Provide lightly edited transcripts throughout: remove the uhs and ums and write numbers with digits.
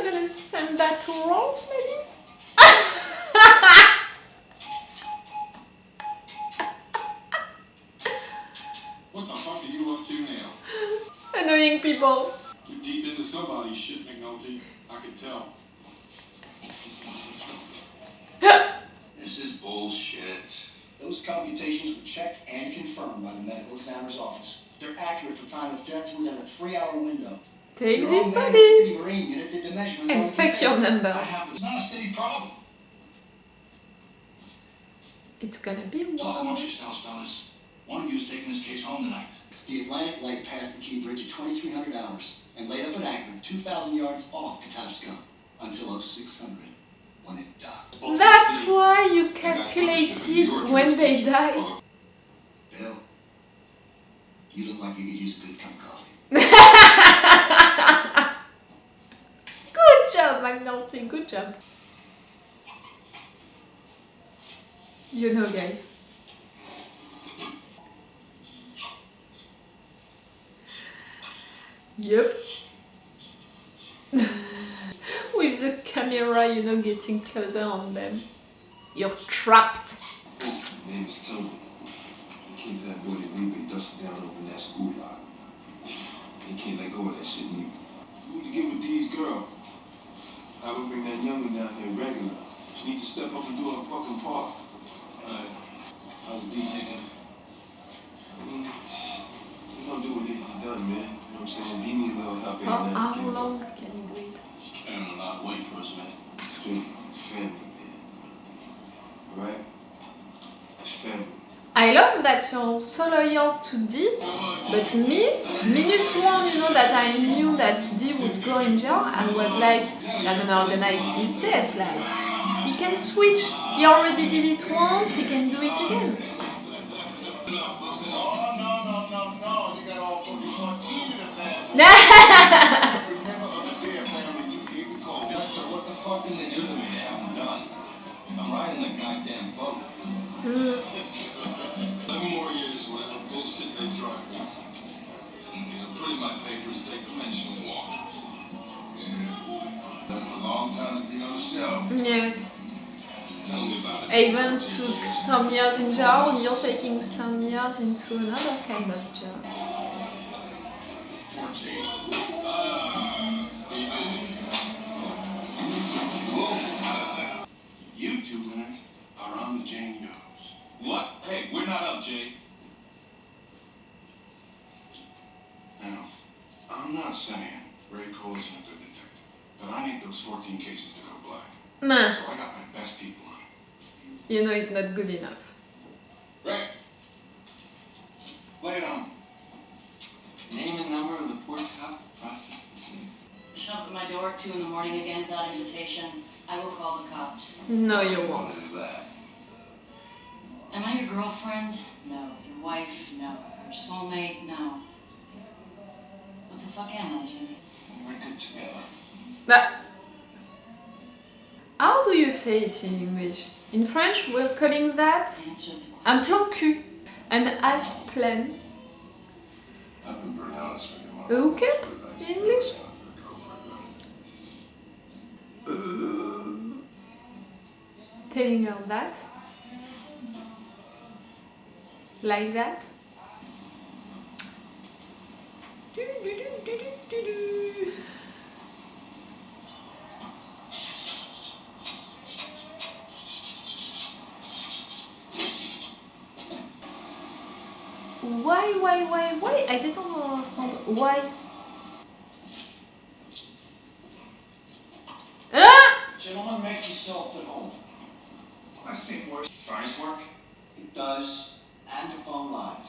gonna send that to Rawles, maybe? What the fuck are you up to now? Annoying people. You're deep into somebody's shit, McNulty. I can tell. This is bullshit. Those computations were checked and confirmed by the medical examiner's office. They're accurate for time of death within a 3-hour window. Take Your these own man at the bodies city Marine unit did the measurements and on fake your numbers. It's not a city problem. It's gonna be Talk wild. amongst yourselves, fellas. One of you is taking this case home tonight. The Atlantic Light passed the Key Bridge at 2300 hours and laid up an anchor 2,000 yards off Patapsco until 0600 when it docked. That's why you calculated when they died. Bill, you look like you could use a good cup of coffee. Good job, McNulty, good job. You know, guys. Yep. With the camera, you know, getting closer on them. You're trapped. My name is Tony. He came to that building weeping, dusted down over in that school lot. He can't let go of that shit neither. Who to get with these girls? I would bring that young one down here regular. She need to step up and do her fucking part. How's the D taking? I mean, you don't do what needs to be done, man. You know what I'm saying? He needs a little help here and there. How long can you do it? Carrying a lot of weight for us, man. Straight family, man. Alright? It's family. I love that you're so loyal to D, but me, minute one, you know, that I knew that D would go in jail, I was like, they're gonna organize his death, like, he can switch, he already did it once, he can do it again. Oh, no. You got all 14 in the family. Remember other day a family you gave a call. Yes, sir. What the fuck can they do to me? They haven't done. I'm riding the goddamn boat. 11 more years, whatever bullshit they try. Put in my papers, take the pension and walk. That's a long time to be on the shelf. Yes. Tell me about it. Avon took some years in jail, you're taking some years into another kind of jail. 14. You two winners are on the Jane Does. What? Hey, we're not up, Jay. Now, I'm not saying Ray Cole isn't a good detective, but I need those 14 cases to go black. Nah, So I got my best people on it. you know it's not good enough. Ray. Lay it on. Name and number of the poor cop process the same. Show up at my door at 2 in the morning again without invitation. I will call the cops. No, you What won't. is that? Am I your girlfriend? No. Your wife? No. Your soulmate? No. What the fuck am I, Jimmy? We're good together. But how do you say it in English? In French, we're calling that Answer the un question. plan cul, an as plan. I've been pretty honest with you, Mom. Okay, in English? Telling her that. Like that. Why? I didn't understand. Why? Ah! Gentlemen, make yourself at home. I've seen worse. Furnace work? It does, and the phone lines.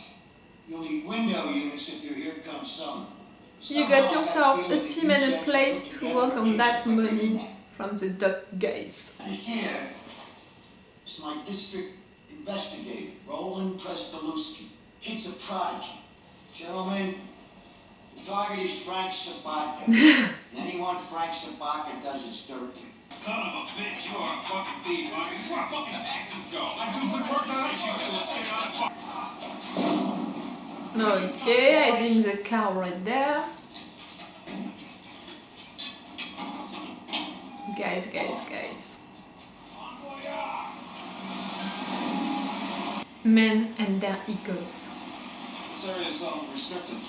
You'll need window units if your here comes summer. You got yourself a team and a place to work on that money from the duck guys. This here is my district investigator, Roland Prestolowski. He's a prodigy. Gentlemen, the target is Frank Sabaka. And anyone Frank Sabaka does is dirty. Son of a bitch, you are a fucking thief, Mark. This is where our fucking taxes go. I do good work now. You do. Let's get out of fuck. Okay, hiding the car right there. Guys. Men and their egos. This area is restricted.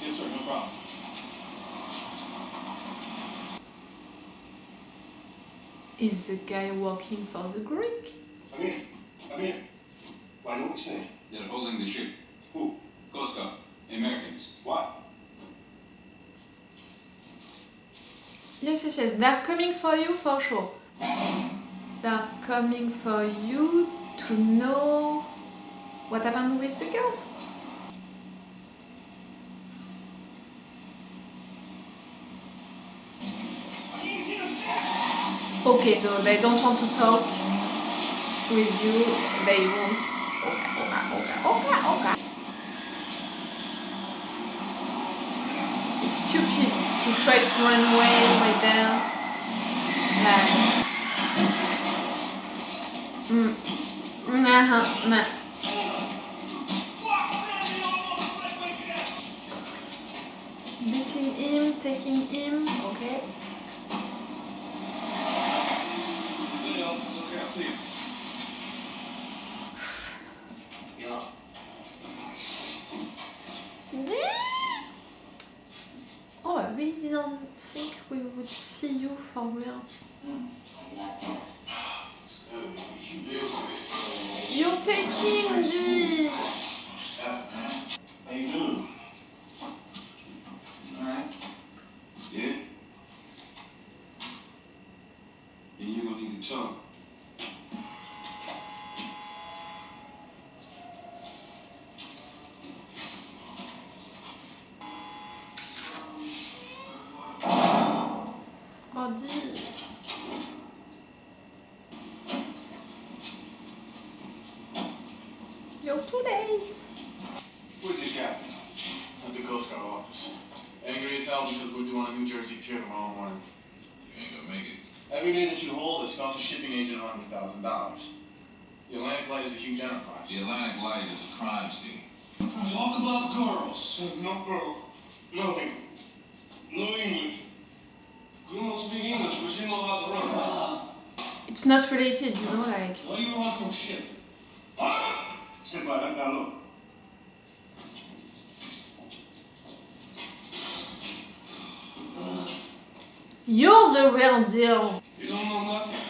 Yes, sir, no problem. Is the guy working for the Greek? Amir. Why don't we say? They're holding the ship. Who? Coast Guard. Americans. Why? Yes. They're coming for you for sure. They're coming for you to know what happened with the girls. Okay, no, they don't want to talk with you. They won't. Okay. It's stupid to try to run away right there. Nah. Beating him, taking him, okay. Okay, I'll see you. Yeah. Oh, I really didn't think we would see you for real. You're taking the... How you doing? Alright. Yeah? Then you're gonna need to talk. Body. You're too late. Where's your captain? At the Coast Guard office. Angry as hell because we're due on a New Jersey pier tomorrow morning. You ain't gonna make it. Every day that you hold this costs a shipping agent $100,000. The Atlantic Light is a huge enterprise. The Atlantic Light is a crime scene. Talk about girls. No girl. Nothing. No English. You don't speak English, but you know how to run. It's not related, you know, like... Why do you run from shit? Sit by that guy, look. You're the real deal. You don't know nothing.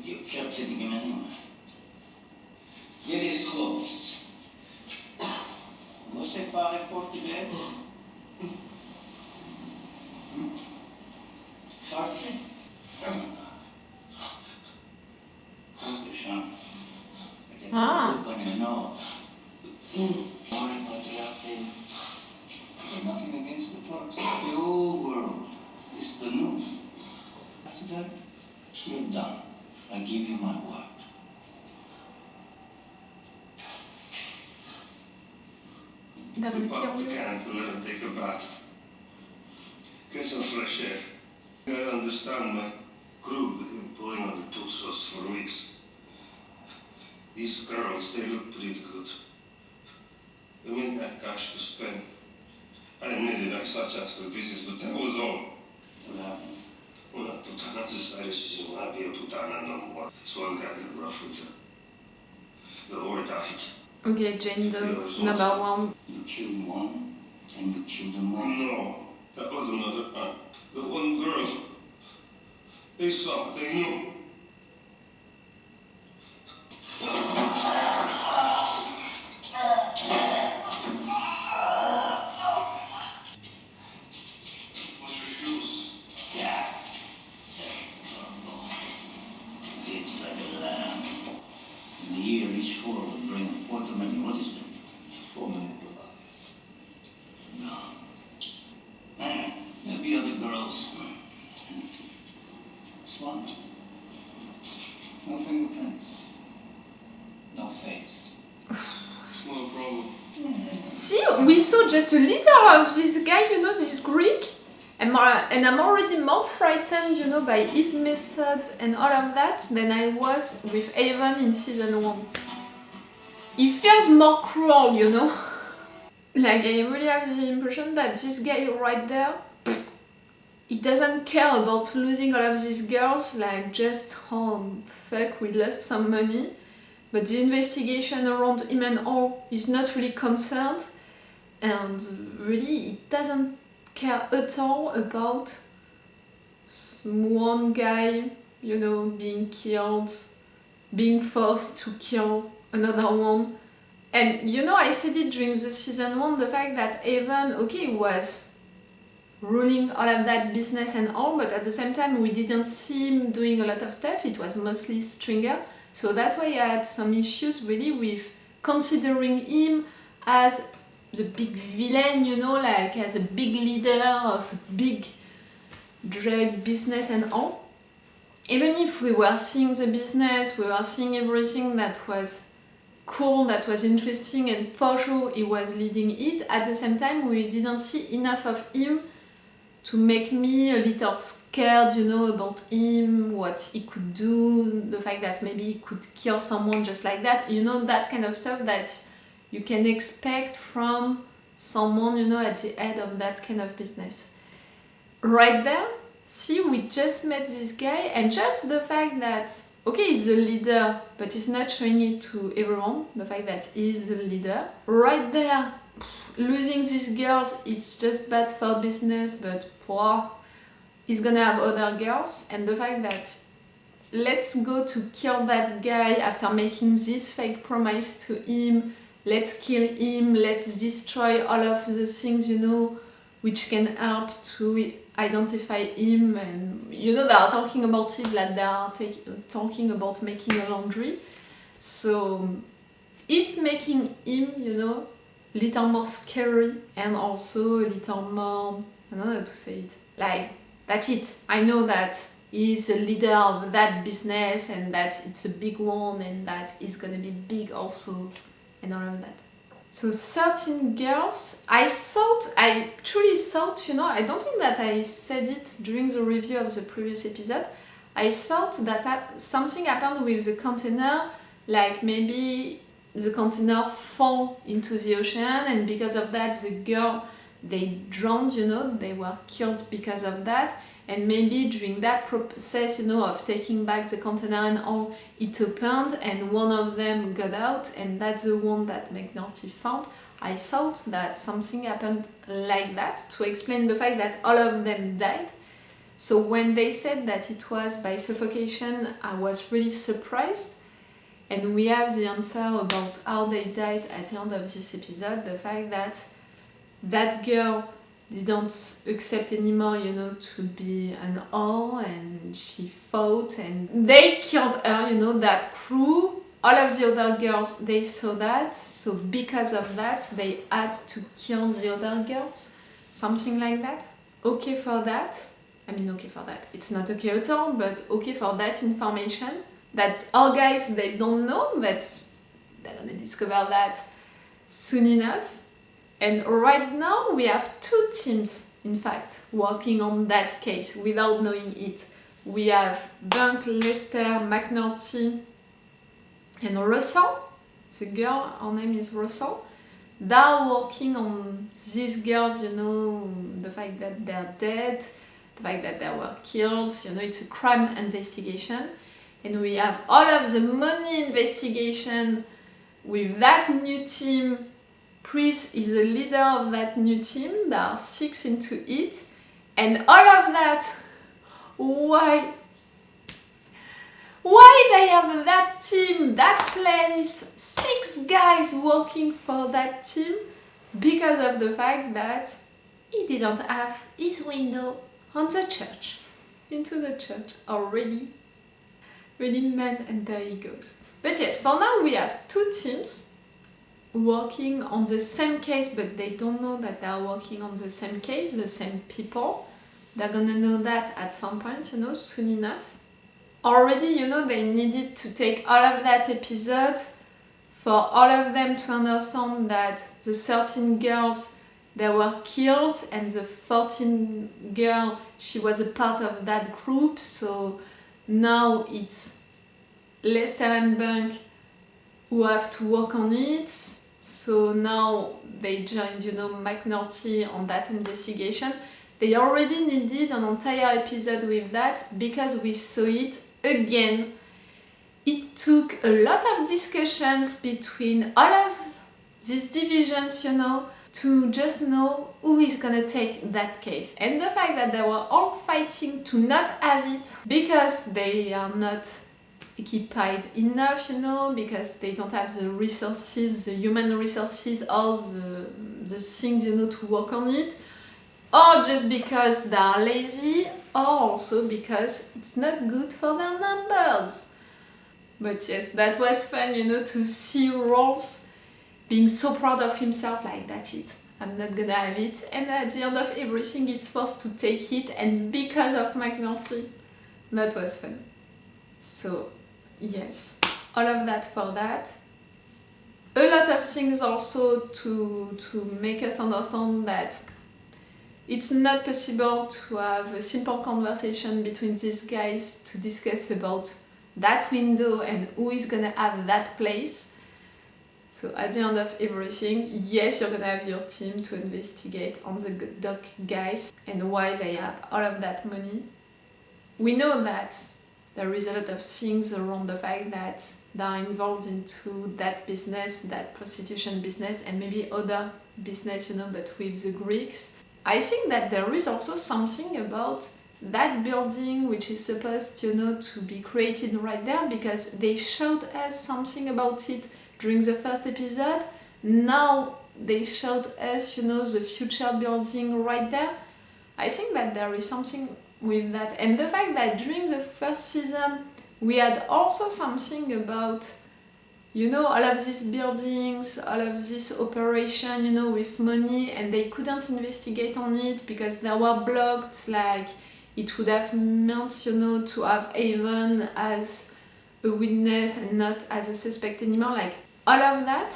You kept hitting him anyway. Get his clothes. Você fala português? Farsi? Ah. When you know. Worry about the out there. There's nothing against the Turks. It's the old world. It's the new. After that, you're done. I give you my word. They're gonna kill the you. can to let him take a bath. Get some fresh air. You gotta understand my crew. They've been pulling on the Tusos for weeks. These girls, they look pretty good. They ain't that cash to spend. I admitted I saw chance for business, but that was all. What happened? Una putana decided she didn't want to be a putana no more. This one guy got rough with her. The whore died. Okay, Jane Doe, number one. You killed one, and you killed them all. No, that was another aunt. The one girl. They saw, they knew. What's your shoes? Yeah. It's like a lamb. In a year, each four would bring a $250,000. What is that? $4 million. No. Anyway, there'll be other girls. Swan. No fingerprints. No face. It's no problem. See, we saw just a little of this guy, you know, this Greek. And I'm already more frightened, you know, by his method and all of that than I was with Avon in season 1. He feels more cruel, you know. Like, I really have the impression that this guy right there, he doesn't care about losing all of these girls, like just, oh fuck, we lost some money. But the investigation around him and all is not really concerned, and really he doesn't care at all about one guy, you know, being killed, being forced to kill another one. And you know, I said it during the season 1, the fact that Avon, okay, was ruling all of that business and all, but at the same time we didn't see him doing a lot of stuff, it was mostly Stringer. So that's why I had some issues really with considering him as the big villain, you know, like as a big leader of big drug business and all. Even if we were seeing the business, we were seeing everything that was cool, that was interesting, and for sure he was leading it, at the same time we didn't see enough of him to make me a little scared, you know, about him, what he could do, the fact that maybe he could kill someone just like that, you know, that kind of stuff that you can expect from someone, you know, at the head of that kind of business. Right there, see, we just met this guy, and just the fact that, okay, he's the leader, but he's not showing it to everyone, the fact that he's the leader. Right there, losing these girls, it's just bad for business, but poor, he's gonna have other girls. And the fact that let's go to kill that guy after making this fake promise to him, let's kill him, let's destroy all of the things, you know, which can help to identify him. And you know, they are talking about it, like they are talking about making a laundry. So it's making him, you know, a little more scary, and also a little more, I don't know how to say it, like, that's it. I know that he's a leader of that business and that it's a big one and that it's gonna be big also and all of that. So 13 girls, I truly thought, you know, I don't think that I said it during the review of the previous episode, I thought that something happened with the container, like maybe the container fell into the ocean, and because of that the girl, they drowned, you know, they were killed because of that. And maybe during that process, you know, of taking back the container and all, it opened and one of them got out, and that's the one that McNulty found. I thought that something happened like that to explain the fact that all of them died. So when they said that it was by suffocation, I was really surprised. And we have the answer about how they died at the end of this episode, the fact that that girl didn't accept anymore, you know, to be an whore, and she fought and they killed her, you know, that crew. All of the other girls, they saw that, so because of that they had to kill the other girls, something like that. Okay for that, I mean okay for that, it's not okay at all, but okay for that information that our guys, they don't know, but they're gonna discover that soon enough. And right now we have 2 teams, in fact, working on that case without knowing it. We have Bunk, Lester, McNulty and Russell. The girl, her name is Russell. They're working on these girls, you know, the fact that they're dead, the fact that they were killed, you know, it's a crime investigation. And we have all of the money investigation with that new team. Chris is the leader of that new team, there are 6 into it, and all of that, why they have that team, that place, 6 guys working for that team? Because of the fact that he didn't have his window on the church, into the church already. Really man, and there he goes. But yes, for now we have 2 teams working on the same case, but they don't know that they are working on the same case, the same people. They're gonna know that at some point, you know, soon enough. Already, you know, they needed to take all of that episode for all of them to understand that the 13 girls, they were killed, and the 14 girl, she was a part of that group. So now it's Lester and Bunk who have to work on it. So now they joined, you know, McNulty on that investigation. They already needed an entire episode with that because we saw it again. It took a lot of discussions between all of these divisions, you know, to just know who is gonna take that case. And the fact that they were all fighting to not have it because they are not occupied enough, you know, because they don't have the resources, the human resources or the things, you know, to work on it, or just because they are lazy, or also because it's not good for their numbers. But yes, that was fun, you know, to see Rawles being so proud of himself, like, that's it, I'm not gonna have it, and at the end of everything he's forced to take it, and because of McNulty. That was fun. So yes, all of that for that. A lot of things also to make us understand that it's not possible to have a simple conversation between these guys to discuss about that window and who is gonna have that place. So at the end of everything, yes, you're gonna have your team to investigate on the dock guys and why they have all of that money. We know that there is a lot of things around the fact that they are involved into that business, that prostitution business, and maybe other business, you know, but with the Greeks. I think that there is also something about that building which is supposed, you know, to be created right there, because they showed us something about it during the first episode. Now they showed us, you know, the future building right there. I think that there is something with that, and the fact that during the first season we had also something about, you know, all of these buildings, all of this operation, you know, with money, and they couldn't investigate on it because they were blocked. Like, it would have meant, you know, to have Avon as a witness and not as a suspect anymore. Like, all of that,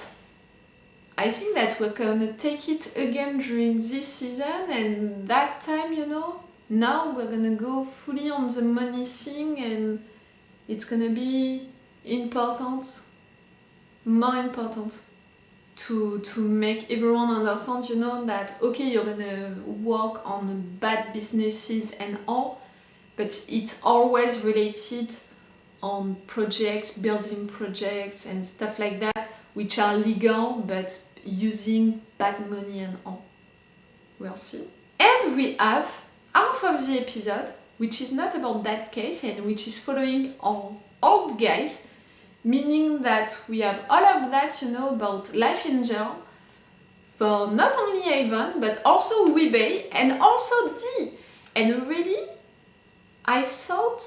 I think that we're gonna take it again during this season, and that time, you know, now we're gonna go fully on the money thing, and it's gonna be important, more important, to make everyone understand, you know, that okay, you're gonna work on bad businesses and all, but it's always related on projects, building projects and stuff like that, which are legal but using bad money and all. We'll see. And we have half of the episode which is not about that case and which is following our old guys, meaning that we have all of that, you know, about life in jail for not only Avon but also Weebay and also Dee. And really, I thought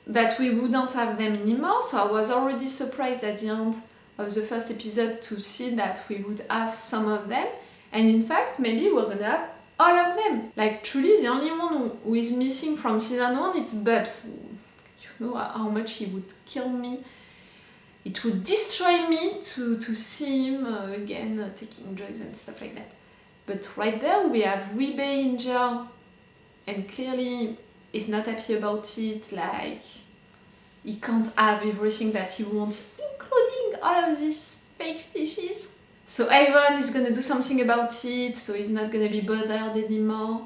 that we wouldn't have them anymore, so I was already surprised at the end of the first episode to see that we would have some of them, and in fact maybe we're gonna have all of them. Like, truly the only one who is missing from season 1, it's Bubs. You know how much he would kill me. It would destroy me to see him again taking drugs and stuff like that. But right there we have Weebay in jail, and clearly he's not happy about it. Like, he can't have everything that he wants, including all of these fake fishes. So Avon is gonna do something about it, so he's not gonna be bothered anymore.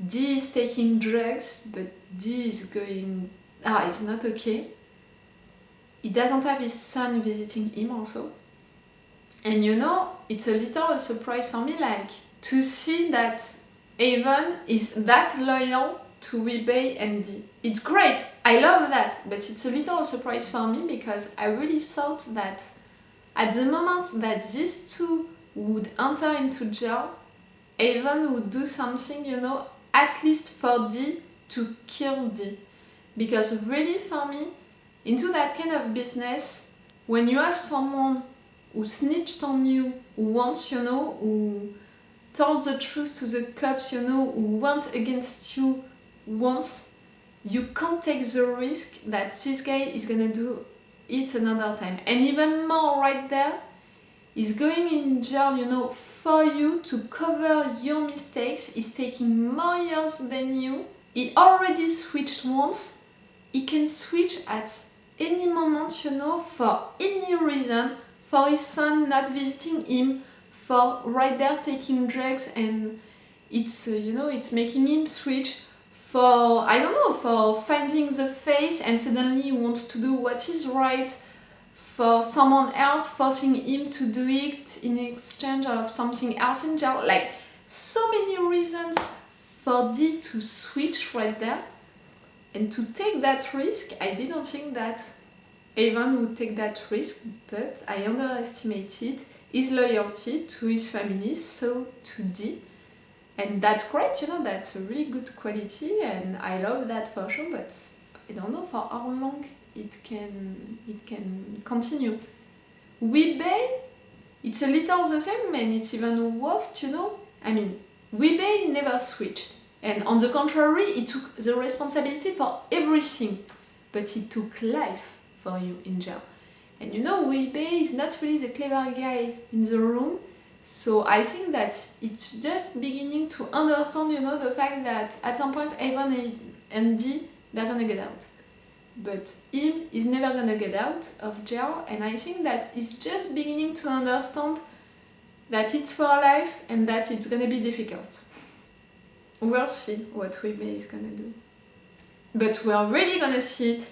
Dee is taking drugs, but Dee is going... it's not okay. He doesn't have his son visiting him also. And you know, it's a little surprise for me, like, to see that Avon is that loyal to Weebay and Dee. It's great, I love that, but it's a little surprise for me because I really thought that at the moment that these two would enter into jail, Avon would do something, you know, at least for Dee to kill Dee. Because really, for me, into that kind of business, when you have someone who snitched on you, who wants, you know, who told the truth to the cops, you know, who went against you once, you can't take the risk that this guy is gonna do it another time. And even more right there, he's going in jail, you know, for you to cover your mistakes. He's taking more years than you. He already switched once. He can switch at any moment, you know, for any reason, for his son not visiting him, for right there taking drugs, and it's it's making him switch for, I don't know, for finding the face, and suddenly he wants to do what is right for someone else, forcing him to do it in exchange of something else in jail. Like, so many reasons for Dee to switch right there and to take that risk. I didn't think that Avon would take that risk, but I underestimated his loyalty to his family, so to Dee. And that's great, that's a really good quality, and I love that for sure, but I don't know for how long it can continue. Weebay, it's a little the same, and it's even worse, I mean, Weebay never switched, and on the contrary, he took the responsibility for everything, but he took life for you in jail. And Weebay is not really the clever guy in the room, so I think that it's just beginning to understand, the fact that at some point Avon and Dee, they're gonna get out. But him is never gonna get out of jail, and I think that he's just beginning to understand that it's for life and that it's gonna be difficult. We'll see what Weebay is gonna do. But we're really gonna see it,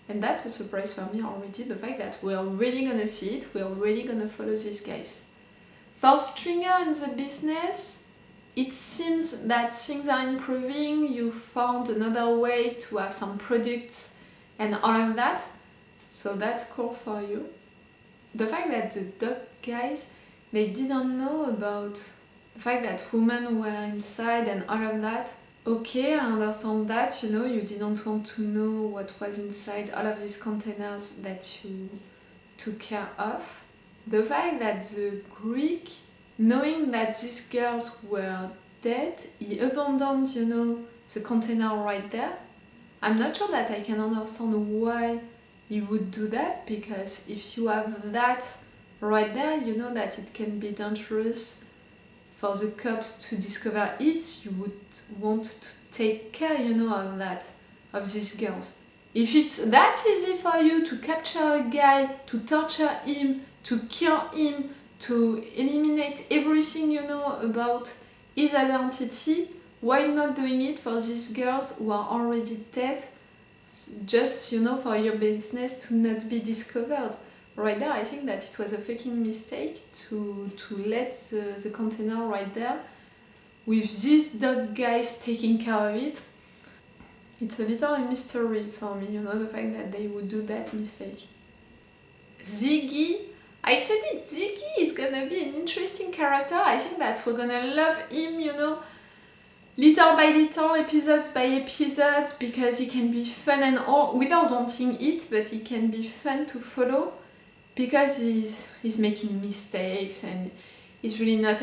and that's a surprise for me already, the fact that we're really gonna see it, we're really gonna follow these guys. For Stringer in the business, it seems that things are improving, you found another way to have some products and all of that, so that's cool for you. The fact that the dog guys, they didn't know about the fact that women were inside and all of that. Okay, I understand that, you didn't want to know what was inside all of these containers that you took care of. The fact that the Greek, knowing that these girls were dead, he abandoned, the container right there. I'm not sure that I can understand why he would do that, because if you have that right there, you know that it can be dangerous for the cops to discover it. You would want to take care, of that, of these girls. If it's that easy for you to capture a guy, to torture him, to kill him, to eliminate everything about his identity, why not doing it for these girls who are already dead, just for your business to not be discovered? Right there, I think that it was a fucking mistake to let the container right there with these dog guys taking care of it. It's a little a mystery for me, the fact that they would do that mistake. Ziggy, I said it, Ziggy is gonna be an interesting character. I think that we're gonna love him, little by little, episodes by episodes, because he can be fun and all, without wanting it, but he can be fun to follow, because he's making mistakes and he's really not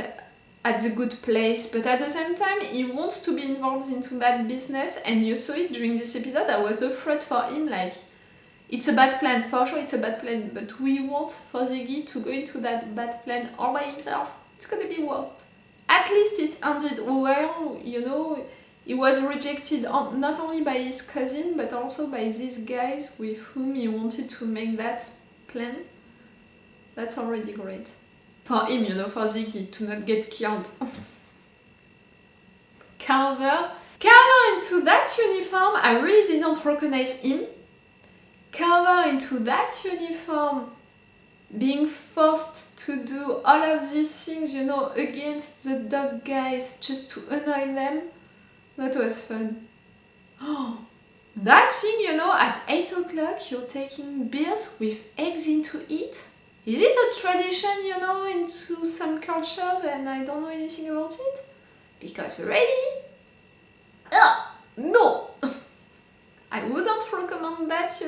at the good place, but at the same time he wants to be involved into that business, and you saw it during this episode. I was afraid for him, like, it's a bad plan, for sure it's a bad plan, but we want for Ziggy to go into that bad plan all by himself. It's gonna be worst. At least it ended well, he was rejected not only by his cousin, but also by these guys with whom he wanted to make that plan. That's already great. For him, for Ziggy, to not get killed. Carver into that uniform, I really didn't recognize him. Carver into that uniform, being forced to do all of these things, against the dog guys, just to annoy them, that was fun. That thing, at 8 o'clock, you're taking beers with eggs into it. Is it a tradition, into some cultures, and I don't know anything about it? Because really? No! I wouldn't recommend that,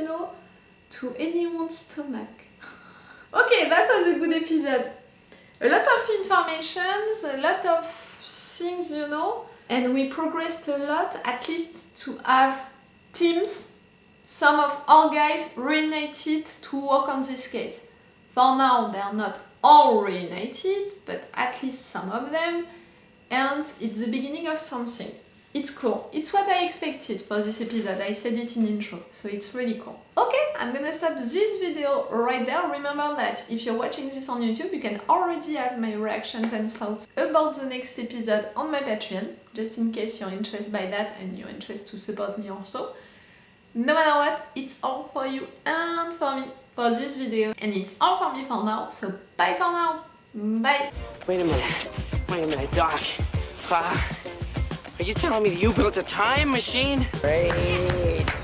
to anyone's stomach. Okay, that was a good episode. A lot of information, a lot of things, and we progressed a lot, at least to have teams, some of our guys reunited to work on this case. For now, they are not all reunited, but at least some of them, and it's the beginning of something. It's cool. It's what I expected for this episode. I said it in intro, so it's really cool. Okay, I'm gonna stop this video right there. Remember that if you're watching this on YouTube, you can already have my reactions and thoughts about the next episode on my Patreon, just in case you're interested by that and you're interested to support me also. No matter what, it's all for you and for me for this video, and it's all for me for now, so bye for now. Bye. Wait a minute, Doc. Are you telling me you built a time machine? Great.